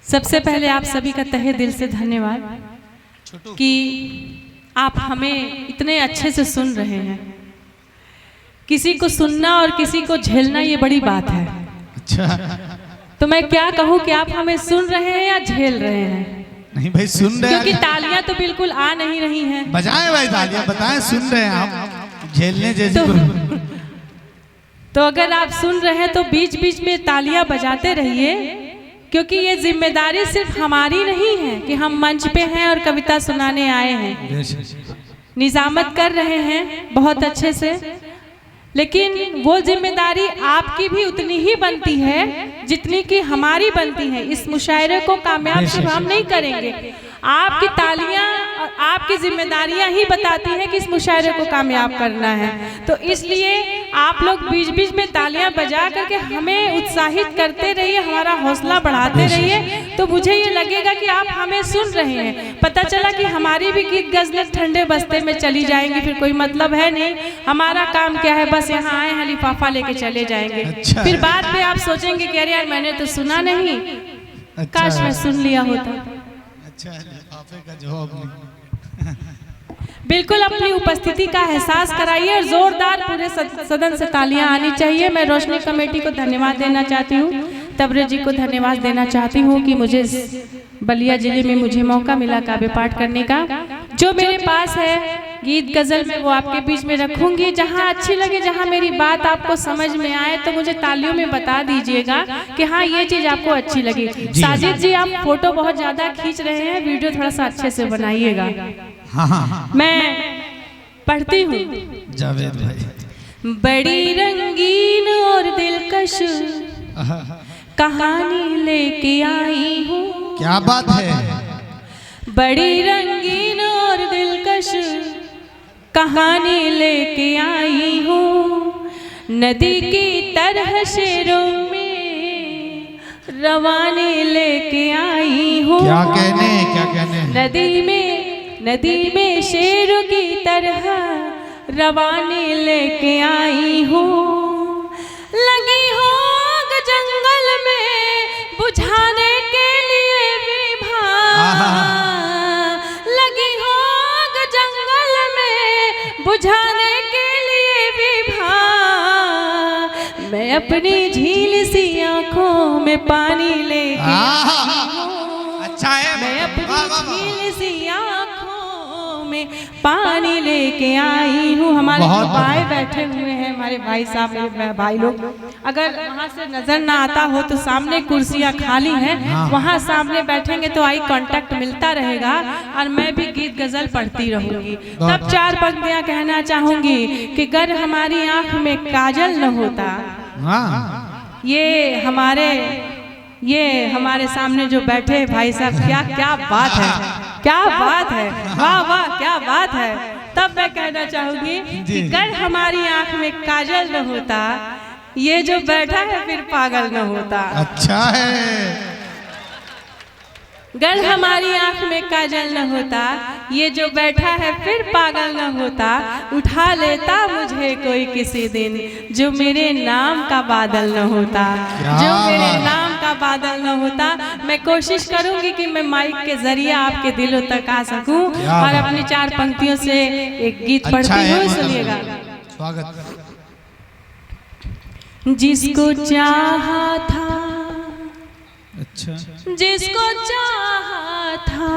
सबसे पहले आप सभी का तहे दिल से धन्यवाद कि आप हमें इतने अच्छे से सुन रहे हैं। किसी को सुनना और किसी को झेलना ये बड़ी बात है। अच्छा, तो मैं क्या कहूँ कि आप हमें सुन रहे हैं या झेल रहे हैं? नहीं भाई सुन रहे हैं, क्योंकि तालियां तो बिल्कुल आ नहीं रही हैं। बजाएं भाई तालियां, बताएं सुन रहे हैं आप, झेलने जैसी तो अगर आप सुन रहे हैं तो बीच बीच में तालियां बजाते रहिए, क्योंकि ये जिम्मेदारी सिर्फ हमारी नहीं है कि हम मंच पे हैं और कविता सुनाने आए हैं। निजामत कर रहे हैं बहुत अच्छे से, लेकिन वो जिम्मेदारी आपकी भी उतनी ही बनती है जितनी कि हमारी बनती है। इस मुशायरे को कामयाब सिर्फ हम नहीं करेंगे, आपकी तालियां और आपकी जिम्मेदारियां ही बताती हैं कि इस मुशायरे को कामयाब करना है। तो इसलिए आप लोग बीच बीच में तालियां बजा करके हमें उत्साहित करते रहिए, हमारा हौसला बढ़ाते रहिए, तो मुझे ये लगेगा कि आप हमें सुन रहे हैं। पता चला कि हमारी भी गीत गजलें ठंडे बस्ते में चली जाएंगी, फिर कोई मतलब है नहीं। हमारा काम क्या है, बस यहाँ आए हैं लिफाफा लेके चले जाएंगे। अच्छा। फिर बाद में आप सोचेंगे कि अरे यार मैंने तो सुना नहीं, काश मैं सुन लिया होता। अच्छा, लिफाफे का जवाब नहीं। बिल्कुल अपनी उपस्थिति का एहसास कराइए और जोरदार पूरे सदन से तालियां आनी चाहिए। मैं रोशनी कमेटी को धन्यवाद देना चाहती हूँ, तबरे जी को धन्यवाद देना चाहती हूँ कि मुझे बलिया जिले में मुझे मौका मिला काव्य पाठ करने का। जो मेरे पास है गीत गजल में वो आपके बीच में रखूंगी। जहाँ अच्छी लगे, जहाँ मेरी बात आपको समझ में आए तो मुझे तालियों में बता दीजिएगा कि हाँ ये चीज आपको अच्छी लगी। साजिद जी आप फोटो बहुत ज्यादा खींच रहे हैं, वीडियो थोड़ा सा अच्छे से बनाइएगा। मैं पढ़ती हूँ। जावेद भाई, बड़ी रंगीन और दिलकश कहानी लेके आई हूँ। क्या बात है। बड़ी रंगीन और दिलकश कहानी लेके आई हूँ। नदी की तरह शेरों में रवानी लेके आई हूँ। क्या कहने नदी में शेरों की तरह रवानी लेके आई हूँ। लगी हो आग जंगल में बुझाने के लिए विभा, लगी हो आग जंगल में बुझाने के लिए विभा। मैं अपनी झील सी आंखों में पानी लेके अच्छा है। मैं अपनी झील सी आंखों में पानी लेके आई हूँ। हमारे भाई बैठे हुए हैं, हमारे भाई साहब, मेरे भाई लोग, अगर वहाँ से नजर ना आता हो तो सामने कुर्सियाँ खाली हैं, वहाँ सामने बैठेंगे तो आई कांटेक्ट मिलता रहेगा और मैं भी गीत गजल पढ़ती रहूंगी। तब चार पंक्तियाँ कहना चाहूंगी कि अगर हमारी आंख में काजल न होता, ये हमारे सामने जो बैठे भाई साहब, क्या बात है, क्या बात है, वाह वाह क्या बात है। तब मैं कहना चाहूंगी कि अगर हमारी आंख में काजल न होता, ये जो बैठा है फिर पागल न होता। अच्छा है। अगर हमारी आंख में काजल न होता, ये जो बैठा है फिर पागल न होता। उठा लेता मुझे कोई किसी दिन, जो मेरे नाम का बादल न होता, जो मेरे नाम का बादल न होता। मैं कोशिश करूंगी कि मैं माइक के जरिए आपके दिलों तक आ सकूं और अपनी चार पंक्तियों से एक गीत पढ़ती हूँ, सुनिएगा। स्वागत। जिसको चाहा था, अच्छा, जिसको चाहा था,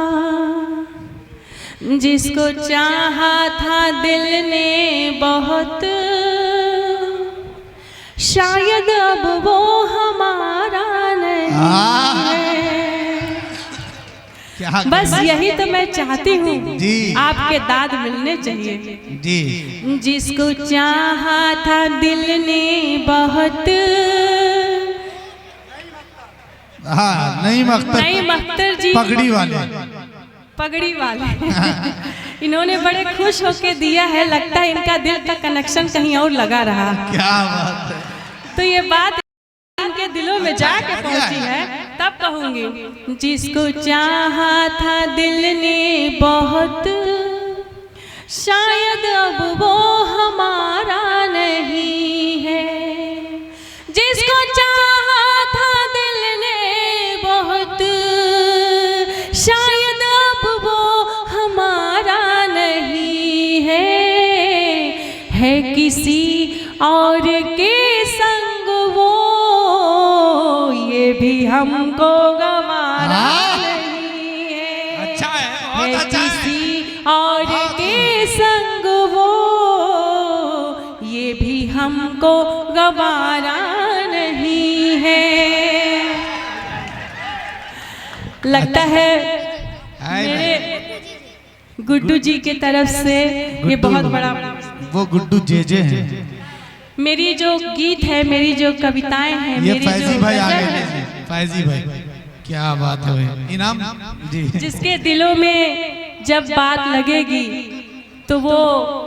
जिसको चाहा था दिल ने बहुत, शायद अब वो हमारा नहीं है। बस यही तो मैं चाहती हूँ, आपके दाद मिलने चाहिए जी। जिसको चाहा था दिल ने बहुत, नहीं मख्तर जी, पगड़ी वाले इन्होंने बड़े खुश होके दिया है, लगता है इनका दिल का कनेक्शन कहीं और लगा रहा। क्या बात है। तो ये बात इनके दिलों में जाके पहुंची है, तब कहूंगी। जिसको चाहा था दिल ने बहुत, शायद अब वो हमारा नहीं है। जिसको चाहा था दिल और के संग वो ये भी हमको गवारा नहीं है। अच्छा है, बहुत अच्छा है। किसी और के संग वो ये भी हमको गवारा नहीं है। लगता है मेरे गुड्डू जी के तरफ से ये बहुत बड़ा, वो गुड्डू जे हैं। मेरी जो गीत है, मेरी जो कविताएं हैं, ये मेरी फैजी जो भाई आ गजल गए है, हैं। फैजी भाई क्या बात है। इनाम जी। जिसके दिलों में जब बात लगेगी तो वो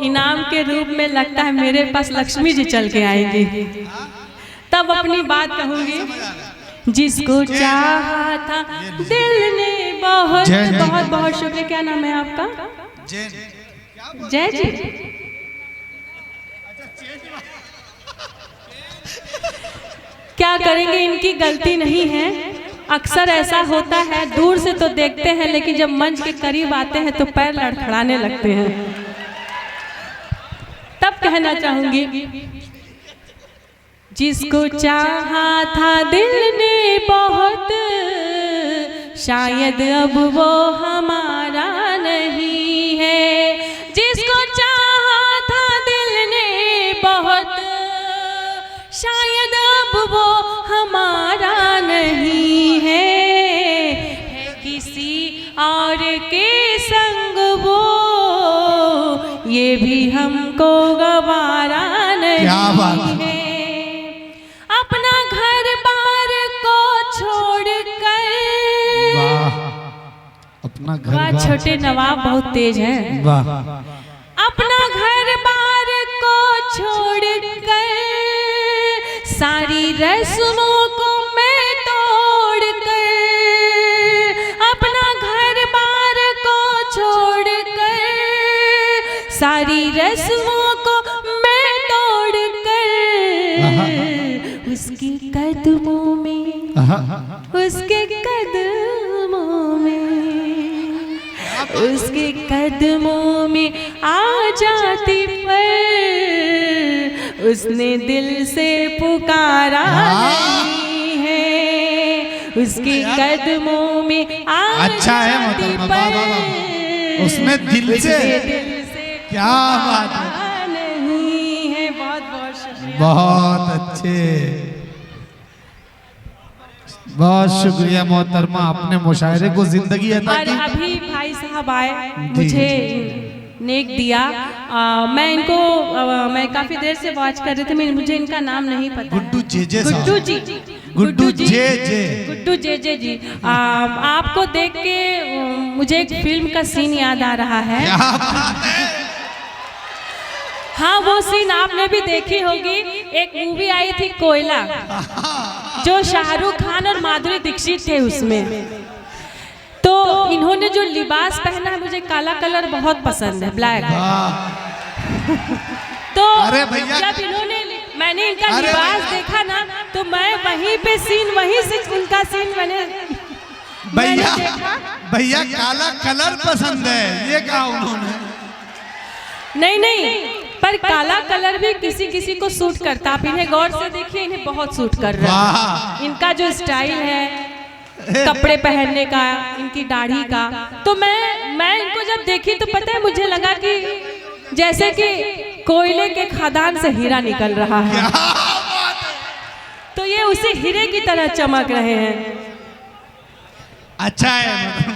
इनाम के रूप में लगता है मेरे पास लक्ष्मी जी चल के आएंगी, तब अपनी बात कहूंगी। जिसको चाहा था दिल ने बहुत बहुत बहुत शुक्रिया। क्या नाम है आपका? जय जी। क्या करेंगे, इनकी गलती नहीं है। अक्सर ऐसा होता है, दूर से तो देखते हैं लेकिन जब मंच के करीब आते हैं तो पैर लड़खड़ाने लगते हैं। तब कहना चाहूंगी, जिसको चाहा था दिल ने बहुत, शायद अब वो हमारा नहीं है। जिसको चाहा था दिल ने बहुत, शायद अब वो हमारा नहीं है। किसी और के संग वो ये भी हमको गवारा नहीं है। अपना घर बार को छोड़कर, अपना घर, छोटे नवाब बहुत तेज हैं। वाह। अपना घर बार को छोड़कर, सारी रस्मों को मैं तोड़कर, अपना घर बार को छोड़कर, सारी रस्मों को मैं तोड़कर, उसके कदमों में, उसके कदमों में, उसके कदमों में आ जाती, पर उसने दिल से पुकारा नहीं है। उसके कदमों में आ जाती, पर उसने दिल से क्या बात नहीं है। बहुत बहुत शुक्रिया। बहुत अच्छे, बहुत शुक्रिया मोहतरमा, अपने मुशायरे को जिंदगी अता और की। अभी भाई साहब आए, मुझे नेक दिया। मैं इनको मैं काफी देर से वॉच कर रही थी, मुझे इनका नाम नहीं पता। गुड्डू जे गुड्डू जी, गुड्डू जे गुड्डू जे जी। आपको देख के मुझे एक फिल्म का सीन याद आ रहा है। हाँ, वो सीन आपने भी देखी होगी। एक मूवी आई थी कोयला, जो शाहरुख खान और माधुरी दीक्षित थे उसमें। तो इन्होंने जो लिबास पहना है, मुझे काला कलर बहुत पसंद है, ब्लैक। तो जब इन्होंने, मैंने इनका लिबास देखा ना, तो मैं वहीं पे सीन, वहीं से उनका सीन मैंने भैया काला कलर पसंद है, ये कहा उन्होंने। नहीं, पर काला कलर भी किसी किसी को सूट करता। आप इन्हें गौर से देखिए, इन्हें बहुत सूट कर रहा है। इनका जो स्टाइल है कपड़े पहनने का, इनकी दाढ़ी का, तो मैं इनको जब देखी तो पता है, मुझे लगा कि जैसे कि कोयले के खदान से हीरा निकल रहा है। तो ये उसी हीरे की तरह चमक रहे हैं। अच्छा है,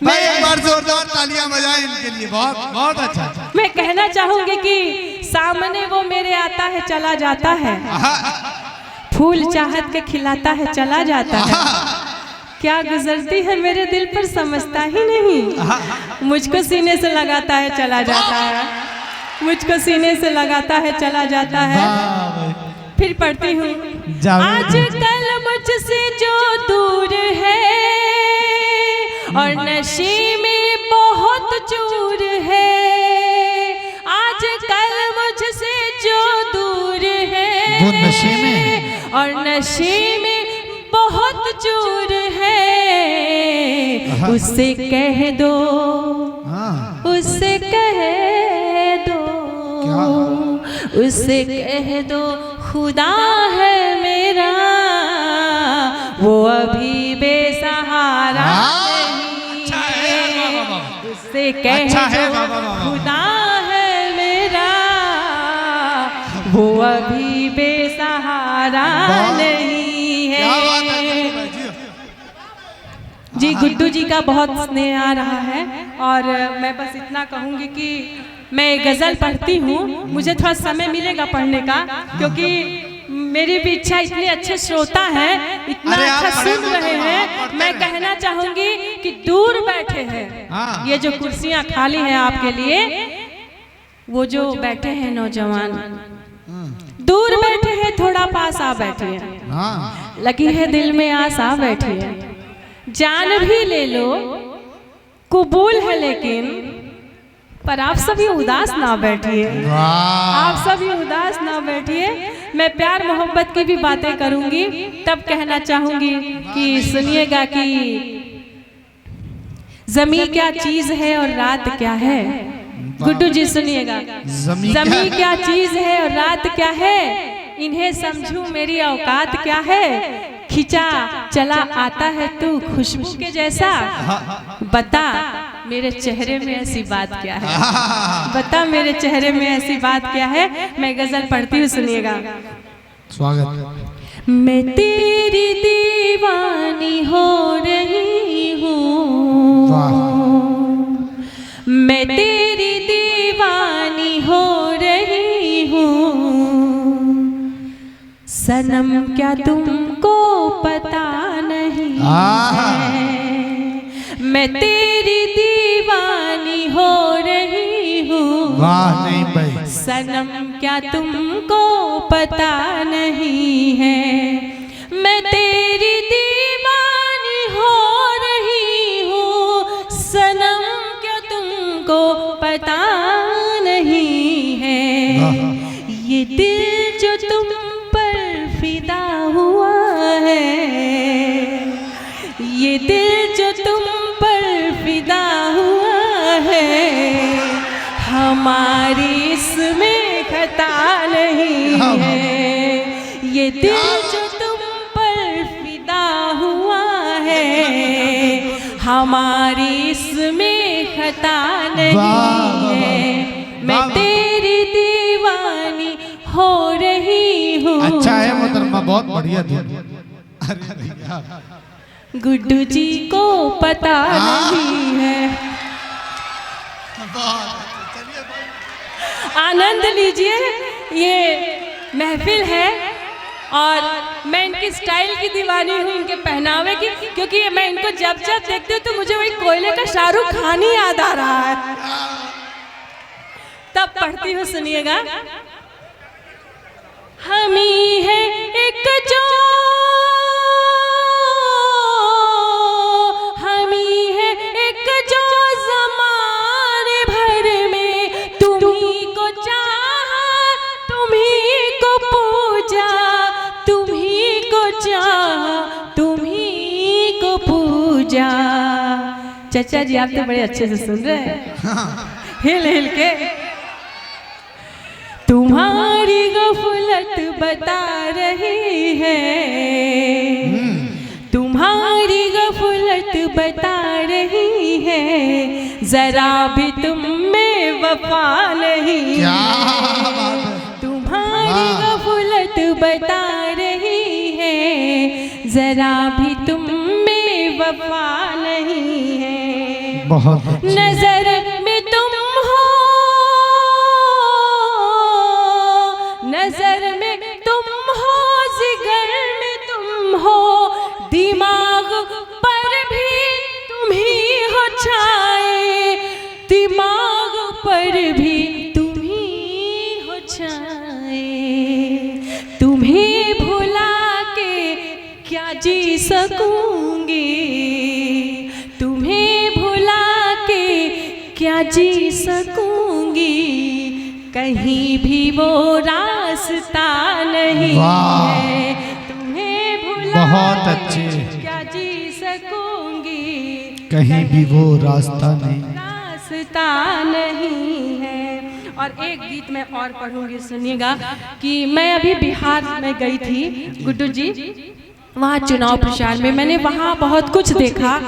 मैं एक बार जोरदार तालियां बजाएं इनके लिए। बहुत बहुत अच्छा। मैं कहना चाहूंगी कि सामने वो मेरे आता है चला जाता है, फूल चाहत के खिलाता है चला जाता है, क्या गुजरती है मेरे दिल पर समझता ही नहीं। मुझको सीने से लगाता है चला जाता है, मुझको सीने से लगाता है चला जाता है। फिर पढ़ती हूँ, आजकल मुझसे जो दूर है और नशे में बहुत चूर है, आजकल मुझसे जो दूर है वो नशे में और नशे में बहुत चूर है, उससे कह दो, उससे कह दो, उससे कह दो खुदा है मेरा, वो अभी बेसहारा नहीं है। उससे कह दो खुदा है मेरा, वो अभी बेसहारा नहीं है। जी गुड्डू जी का बहुत स्नेह आ रहा है और मैं बस इतना कहूँगी कि मैं गज़ल पढ़ती हूँ, मुझे थोड़ा समय मिलेगा पढ़ने का, क्योंकि मेरी भी इच्छा, इतने अच्छे श्रोता हैं, इतना अच्छा सुन रहे हैं। मैं कहना चाहूँगी कि दूर बैठे हैं, ये जो कुर्सियाँ खाली हैं आपके लिए, वो जो बैठे हैं नौजवान, दूर बैठे हैं, थोड़ा पास आ बैठिए, लगी है दिल में आस आ बैठिए, जान भी ले लो कबूल है लेकिन, पर आप सभी उदास ना बैठिए, आप सभी उदास ना बैठिए। मैं प्यार मोहब्बत की भी बातें करूंगी, तब कहना चाहूंगी कि सुनिएगा कि ज़मीं क्या चीज है और रात क्या है। गुड्डू जी सुनिएगा, ज़मीं क्या चीज है और रात क्या है, इन्हें समझूं मेरी औकात क्या है, खिंचा चला आता है तू खुशबू के जैसा, बता मेरे चेहरे में ऐसी बात क्या है, बता मेरे चेहरे में ऐसी बात क्या है। मैं गजल पढ़ती हूँ, सुनिएगा। स्वागत। मैं तेरी दीवानी हो रही हूँ, मैं तेरी दीवानी हो रही हूँ, सनम क्या तुमको पता नहीं है, मैं तेरी दीवानी हो रही हूँ, वाह नहीं भाई, सनम क्या तुमको पता नहीं है, मैं तेरी दीवानी हो रही हूँ, सनम क्या तुमको पता नहीं है, ये दिल जो तुम फिदा हुआ है, ये दिल जो तुम पर फिदा हुआ है, हमारी इसमें खता नहीं है, ये दिल जो तुम पर फिदा हुआ है, हमारी इसमें खता नहीं है, मैं तेरी दीवानी हो रही हूँ। अच्छा है मोहतरमा, बहुत बढ़िया धुन। अरे भैया गुड्डू जी को पता नहीं है। आनंद लीजिए, ये महफिल है और मैं इनकी स्टाइल की दीवानी हूँ, इनके पहनावे की, क्योंकि मैं इनको जब जब देखती हूँ तो मुझे वही कोयले का शाहरुख खान ही याद आ रहा है। तब पढ़ती हूँ, सुनिएगा। हम ही है एक जो, हम ही है एक जो ज़माने भर में तुम्ही को चाहा, तुम्ही को पूजा, तुम्ही को चाहा, तुम्ही को पूजा। चाचा जी आप तो बड़े अच्छे से सुन रहे हैं, हिल हिल के। तुम्हारी गफलत बता रही है, तुम्हारी गफलत बता रही है, जरा भी तुम में वफा नहीं है, तुम्हारी गफलत बता रही है, जरा भी तुम में वफा नहीं है, बहुत नजर में तुम हो, नजर में तुम हो, जिगर में तुम हो, दिमाग पर भी तुम ही हो छाए, दिमाग पर भी तुम ही हो छाए, तुम्हें भुला के क्या जी सकूंगी, तुम्हें भुला के क्या जी सकूंगी, कहीं भी वो रास्ता नहीं है, तुम्हें भुला बहुत अच्छे, क्या जी सकूंगी, कहीं भी वो रास्ता नहीं, रास्ता नहीं है। और एक गीत मैं और पढ़ूंगी, सुनिएगा कि मैं अभी बिहार में गई थी गुड्डू जी, वहाँ चुनाव प्रचार में मैंने वहाँ बहुत कुछ देखा।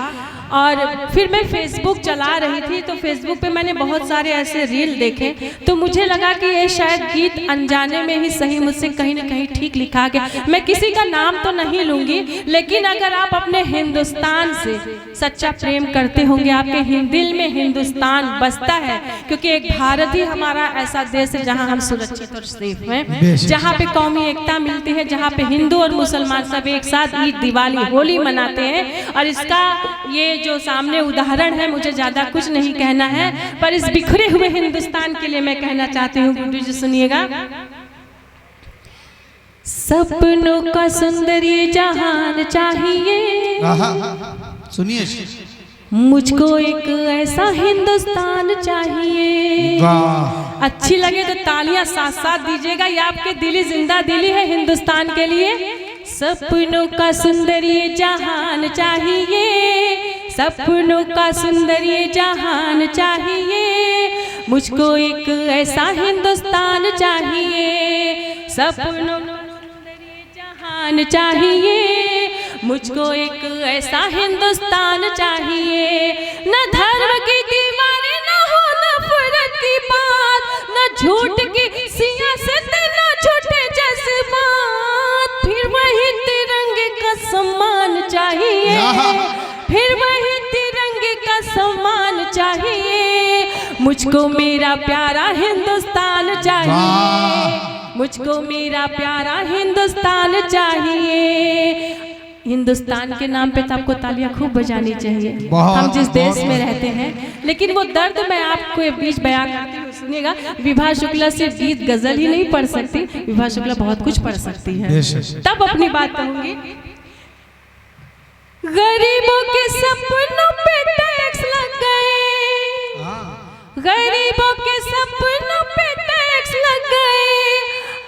और फिर मैं फेसबुक चला रही थी तो फेसबुक पे मैंने बहुत सारे ऐसे रील देखे, तो मुझे लगा कि ये शायद गीत अनजाने में ही सही मुझसे कहीं ना कहीं ठीक लिखा गया। मैं किसी का नाम तो नहीं लूँगी, लेकिन अगर आप अपने हिंदुस्तान से सच्चा प्रेम करते होंगे, आपके दिल में हिंदुस्तान बसता है, क्योंकि एक भारत ही हमारा ऐसा देश है जहाँ हम सुरक्षित और सेफ हैं, जहाँ पे कौमी एकता मिलती है, जहाँ पे हिंदू और मुसलमान सब एक साथ ईद, दिवाली, होली मनाते हैं। और इसका ये जो सामने उदाहरण है, मुझे ज्यादा कुछ नहीं कहना है, पर इस बिखरे हुए हिंदुस्तान के लिए मैं कहना चाहती हूँ। गुड्डू जी सुनिएगा। सपनों का सुंदर ये जहान चाहिए, सुनिए, मुझको एक ऐसा हिंदुस्तान चाहिए। अच्छी लगे तो तालियां साथ साथ दीजिएगा, ये आपके दिली जिंदा दिली है हिंदुस्तान के लिए। सपनों का सुंदर ये जहान चाहिए, सपनों का सुंदर ये जहान चाहिए, मुझको एक ऐसा हिंदुस्तान चाहिए। सपनों का सुंदर ये जहान चाहिए, मुझको एक ऐसा हिंदुस्तान चाहिए। न धर्म की दीवारें, न हो नफरत की बात, न झूठ की सियासत, न झूठे जज्बात। फिर वही तिरंगे का सम्मान चाहिए, फिर वही तिरंगे का सम्मान चाहिए। मुझको मेरा प्यारा हिंदुस्तान चाहिए, मुझको मेरा प्यारा हिंदुस्तान चाहिए। हिंदुस्तान के नाम पे तो आपको तालियां खूब बजानी चाहिए, हम जिस देश में रहते हैं। लेकिन वो दर्द मैं आपको बीच बयान करती हूँ, सुनिएगा। विभा शुक्ला सिर्फ गीत गजल ही नहीं पढ़ सकती, विभा शुक्ला बहुत कुछ पढ़ सकती है, तब अपनी बात कहूंगी। गरीबों के सपनों पे टैक्स लग गए, गरीबों के सपनों पे टैक्स लग गए,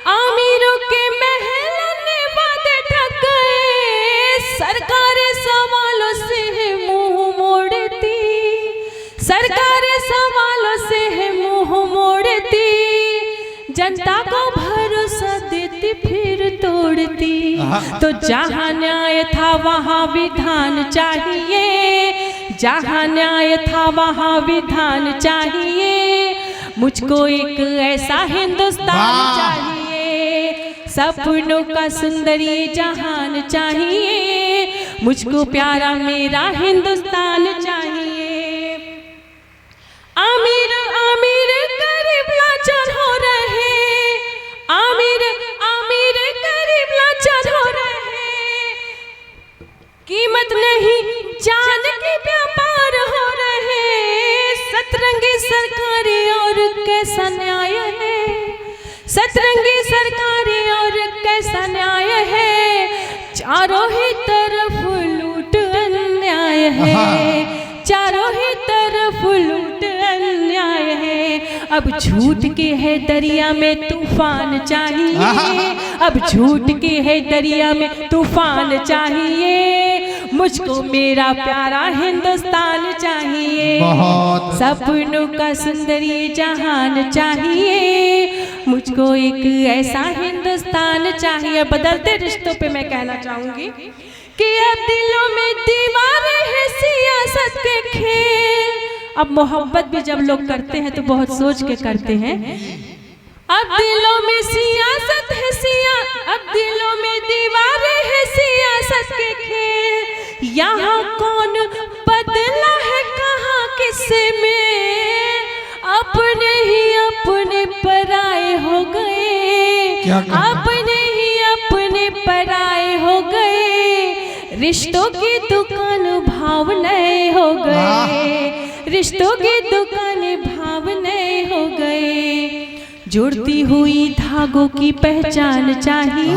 अमीरों के महल ने वादे ठग गए। सरकारें सवालों से है मुंह मोड़ती, सरकारें सवालों से है मुंह मोड़ती, जनता को भरोसा देती फिर तोड़ती। तो जहाँ न्याय था वहाँ विधान चाहिए, जहाँ न्याय था वहाँ विधान चाहिए। मुझको एक ऐसा हिंदुस्तान चाहिए, सपनों का सुंदर ये जहान चाहिए, मुझको प्यारा मेरा हिंदुस्तान चाहिए। अमीर अमीर गरीब लाचार हो रहे, अमीर अमीर गरीब लाचार हो रहे, कीमत नहीं जान के व्यापार हो रहे। सतरंगी सरकारी और कैसा न्याय है, सतरंगी सरकारी और कैसा न्याय है, चारों ही तरफ लूट अन्याय है, चारों ही तरफ लूट अन्याय है। अब झूठ के है दरिया में तूफान चाहिए, अब झूठ के है दरिया में तूफान चाहिए। मुझको मेरा प्यारा हिंदुस्तान चाहिए, सपनों का सुंदर ये जहान चाहिए, मुझको एक ऐसा हिंदुस्तान चाहिए। बदलते रिश्तों पे मैं कहना चाहूंगी कि अब दिलों में दीवारें हैं सियासत के खेल। अब मोहब्बत भी जब लोग करते हैं तो बहुत सोच के करते हैं। अब दिलों में सियासत है अब दिलों में दीवारें हैं सियासत के खेल। यहाँ कौन बदला है कहाँ किसे में, अपने ही अपने पराए हो गए, अपने ही अपने पराए हो गए। रिश्तों की दुकान भाव नए हो गए, रिश्तों की दुकान भाव नए हो गए। जुड़ती हुई धागों की पहचान चाहिए,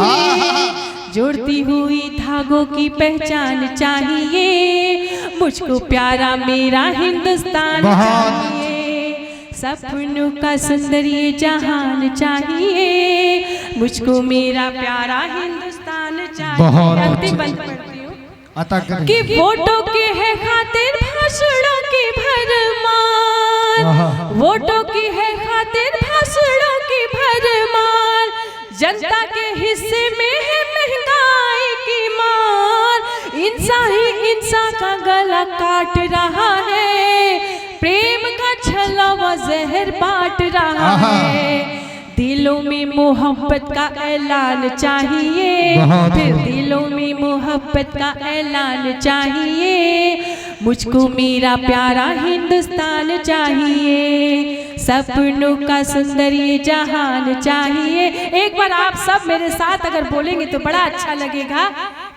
जुड़ती हुई धागों की पहचान चाहिए। मुझको प्यारा मेरा हिंदुस्तान चाहिए, सपनों का सुंदर ये जहान चाहिए। मुझको मेरा प्यारा हिंदुस्तान चाहिए। अंतिम बंद पढ़ती हूँ कि वोटों के है खातिर भाषणों की भरमार, मान, वोटों की है खातिर भाषणों की भरमार, जनता के हिस्से में है महंगाई की मार, इंसान ही इंसान का गला काट रहा है, प्रेम का छलावा जहर बांट रहा है। दिलों में मोहब्बत का ऐलान चाहिए, फिर दिलों में मोहब्बत का ऐलान चाहिए, मुझको मेरा प्यारा हिंदुस्तान चाहिए, सपनों का सुंदर ये जहान चाहिए। एक बार आप सब मेरे साथ अगर बोलेंगे तो बड़ा अच्छा लगेगा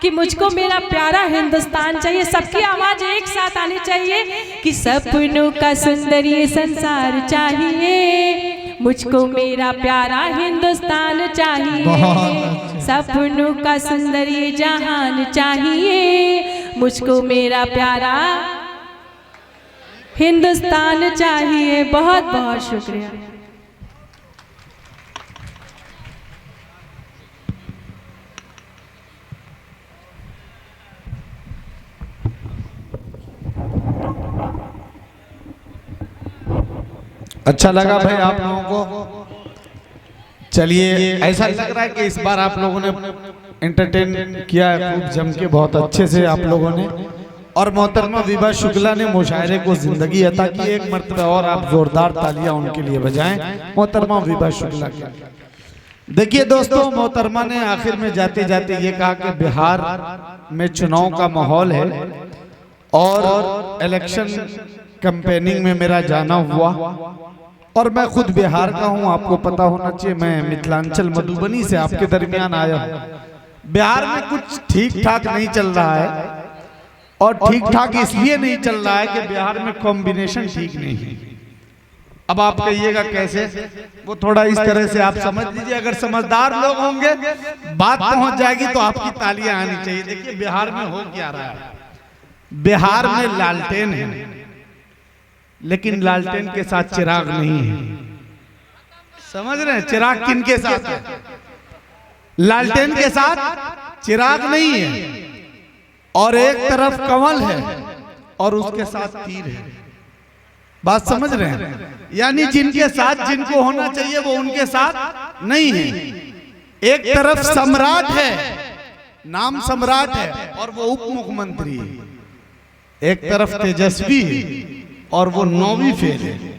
कि मुझको मेरा प्यारा हिंदुस्तान चाहिए। सबकी आवाज एक साथ आनी चाहिए कि सपनों का सुंदर ये संसार चाहिए, मुझको मेरा प्यारा हिंदुस्तान चाहिए, सपनों का सुंदर ये जहान चाहिए, मुझको मेरा प्यारा हिंदुस्तान चाहिए। बहुत बहुत शुक्रिया। अच्छा लगा भाई आप लोगों को। चलिए, ऐसा लग रहा है कि इस बार आप लोगों ने एंटरटेन किया है खूब जम के, बहुत अच्छे से आप लोगों ने। और मोहतरमा विभा शुक्ला ने मुशायरे को जिंदगी अता की। एक मर्तबा और आप जोरदार तालियां उनके लिए बजाएं मोहतरमा विभा शुक्ला के। देखिए दोस्तों, मोहतरमा ने आखिर में जाते जाते ये कहा कि बिहार में चुनाव का माहौल है और इलेक्शन कैंपेनिंग में मेरा जाना हुआ, और मैं खुद बिहार का हूं, आपको पता होना चाहिए। मैं मिथिलांचल मधुबनी से आपके दरमियान आया हूं। बिहार में कुछ ठीक ठाक नहीं चल रहा है, और ठीक ठाक इसलिए नहीं चल रहा है कि बिहार में कॉम्बिनेशन ठीक नहीं है। अब आप कहिएगा कैसे, वो थोड़ा इस तरह से आप समझ लीजिए। अगर समझदार लोग होंगे बात पहुंच जाएगी तो आपकी तालियां आनी चाहिए। देखिए बिहार में हो क्या रहा है, बिहार में लालटेन है, लेकिन लालटेन के साथ चिराग नहीं है। समझ रहे हैं, चिराग किन के साथ है? लालटेन के साथ चिराग नहीं है, और एक तरफ कमल है और उसके साथ तीर है। बात समझ रहे हैं? यानी जिनके साथ जिनको होना चाहिए वो उनके साथ नहीं है। एक तरफ सम्राट है, नाम सम्राट है, और वो उप मुख्यमंत्री है। एक तरफ तेजस्वी है और वो 9वीं फेल है।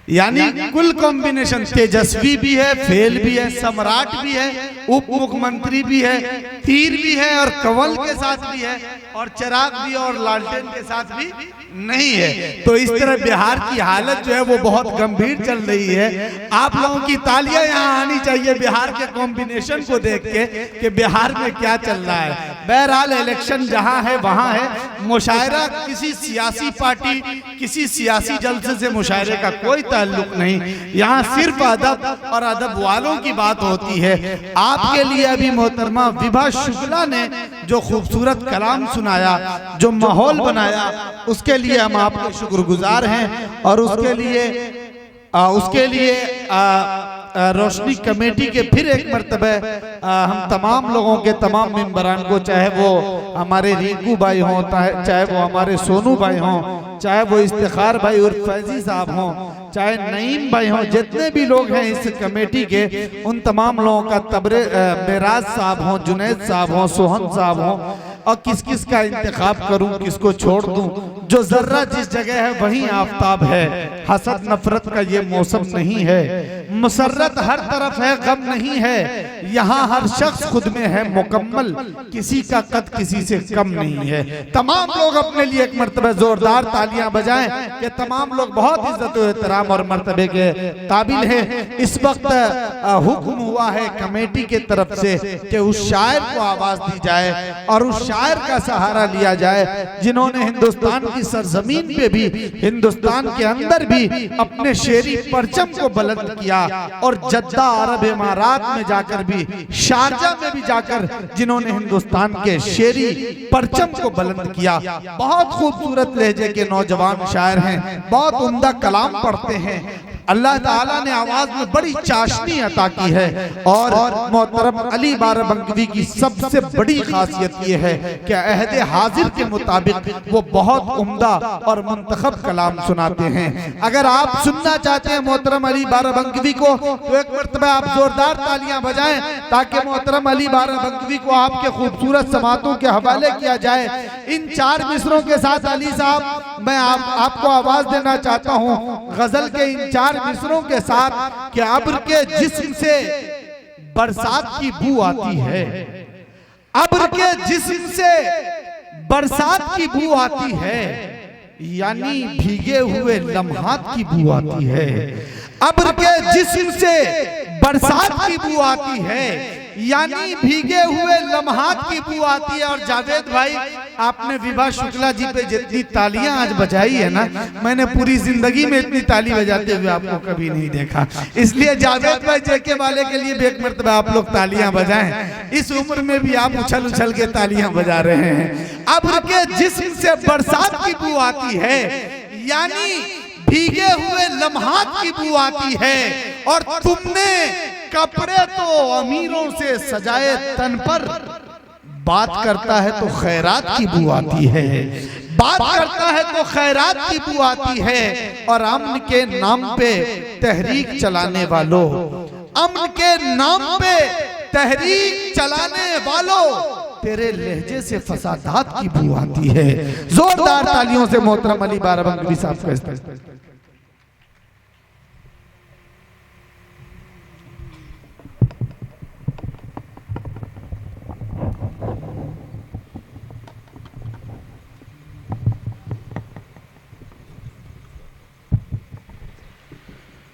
यानी कुल कॉम्बिनेशन तेजस्वी भी है, फेल भी है, सम्राट भी है, उप मुख्यमंत्री भी है, तीर भी है, और कवल के साथ भी है, और चिराग भी और लालटेन के साथ भी नहीं है। तो इस तरह बिहार की हालत जो है वो बहुत गंभीर चल रही है। आप लोगों की तालियां यहाँ आनी चाहिए बिहार के कॉम्बिनेशन को देख के कि बिहार में क्या चल रहा है। बहरहाल इलेक्शन जहां है वहां है। मुशायरा किसी सियासी पार्टी, किसी सियासी जलसे से मुशायरे का कोई ताल्लुक नहीं। यहाँ सिर्फ अदब और अदब वालों की बात होती है। आपके लिए अभी मोहतरमा विभा शुक्ला ने जो खूबसूरत कलाम सुनाया, जो माहौल बनाया, उसके लिए हम आपके शुक्रगुजार हैं। और उसके लिए रोशनी कमेटी के फिर एक मर्तबा हम तमाम लोगों के तमाम मेंबरान को, चाहे वो हमारे रिंकू भाई हों, चाहे वो हमारे सोनू भाई हों, चाहे वो इफ्तिखार भाई और फैजी साहब हों, चाहे नईम भाई हों, जितने भी लोग हैं इस कमेटी के, उन तमाम लोगों का तबरे मेराज साहब हों, जुनैद साहब हों, सोहन साहब हों, और किस किस का इंतखाब करूं, किसको छोड़ दूं। जो जर्रा जिस जगह है वहीं आफताब है। हसद नफरत का ये मौसम नहीं है। मुसर्रत हर तरफ है, गम नहीं है। यहाँ हर शख्स खुद में है मुकम्मल, किसी का कद किसी से कम नहीं है। तमाम लोग अपने लिए एक मर्तबा जोरदार तालियां बजाएं कि तमाम लोग बहुत इज्जत और एहतराम और मर्तबे के काबिल हैं। इस वक्त हुक्म हुआ है कमेटी के तरफ से कि उस शायर को आवाज दी जाए और उस शायर का सहारा लिया जाए जिन्होंने हिंदुस्तान की सरजमीन पे भी, हिंदुस्तान के अंदर भी अपने शेरी परचम को बुलंद किया, और जद्दा अरब इमारात में जाकर भी, शारजा में भी जाकर जिन्होंने हिंदुस्तान के शेरी परचम को बुलंद किया। बहुत खूबसूरत लहजे के नौजवान शायर हैं, बहुत उम्दा कलाम पढ़ते हैं, अल्लाह ताला ने आवाज में बड़ी चाशनी अता की है। और मोहतरम अली बाराबंकवी की सबसे बड़ी खासियत ये है कि अहद हाजिर के मुताबिक वो बहुत उम्दा और मुंतखब कलाम सुनाते हैं। अगर आप सुनना चाहते हैं मोहतरम अली बाराबंकवी को तो एक मरतबा आप जोरदार तालियां बजाएं ताकि मोहतरम अली बाराबंकवी को आपके खूबसूरत समातों के हवाले किया जाए। इन 4 मिसरों के साथ अली साहब मैं आपको आवाज देना चाहता हूं गजल के इन 4 मिसरों के साथ कि अब्र के जिस्म से बरसात की बू आती है, अब्र के जिस्म से बरसात की बू आती है, यानी भीगे हुए लम्हात की बू आती है। अब्र के जिस्म से बरसात की बू आती है, यानी भीगे हुए लम्हात की बू आती है। और जावेद भाई आपने विभा शुक्ला जी पे जितनी तालियां आज बजाई है ना, मैंने पूरी जिंदगी में इतनी ताली बजाते हुए आपको कभी नहीं देखा। इसलिए जावेद भाई जेके वाले के लिए भी एक मरतबा आप लोग तालियां बजाएं। इस उम्र में भी आप उछल उछल के तालियां बजा रहे हैं। अब्र के जिस्म से बरसात की बू आती है, यानी भीगे हुए लम्हात की बू आती है। और तुमने कपड़े तो अमीरों से सजाए तन पर, बात करता है तो खैरात की बू आती है, बात करता है तो खैरात की बू आती है। और अमन के नाम पे तहरीक चलाने वालों, अमन के नाम पे तहरीक चलाने वालों, तेरे लहजे से फसादात की बू आती है। जोरदार तालियों से मोहतरम अली बाराबंकवी साहब का इस्तेमाल।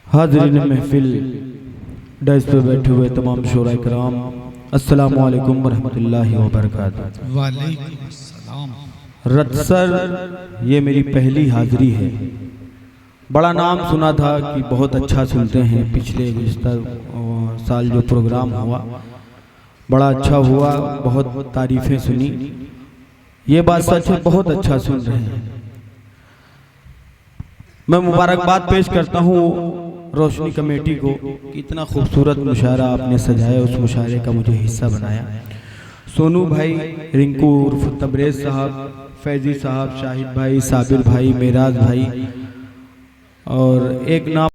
हाज़रीन महफिल, डैश पे बैठे हुए तमाम शोरा कराम, अस्सलामु अलैकुम वरहमतुल्लाहि वबरकातुहू। वालेकुम अस्सलाम। रत्सर ये मेरी पहली हाज़री है। बड़ा नाम सुना था कि बहुत अच्छा सुनते हैं। पिछले गुज़िश्ता साल जो प्रोग्राम हुआ बड़ा अच्छा हुआ, बहुत तारीफ़ें सुनी। ये बात सच है, बहुत अच्छा सुन रहे हैं। मैं मुबारकबाद पेश करता हूँ रोशनी कमेटी को कि इतना खूबसूरत मुशायरा आपने सजाया, उस मुशायरे का मुझे हिस्सा बनाया। सोनू भाई, रिंकू उर्फ तबरेज़ साहब, फैज़ी साहब, शाहिद भाई, साबिर भाई, मेराज भाई और एक नाम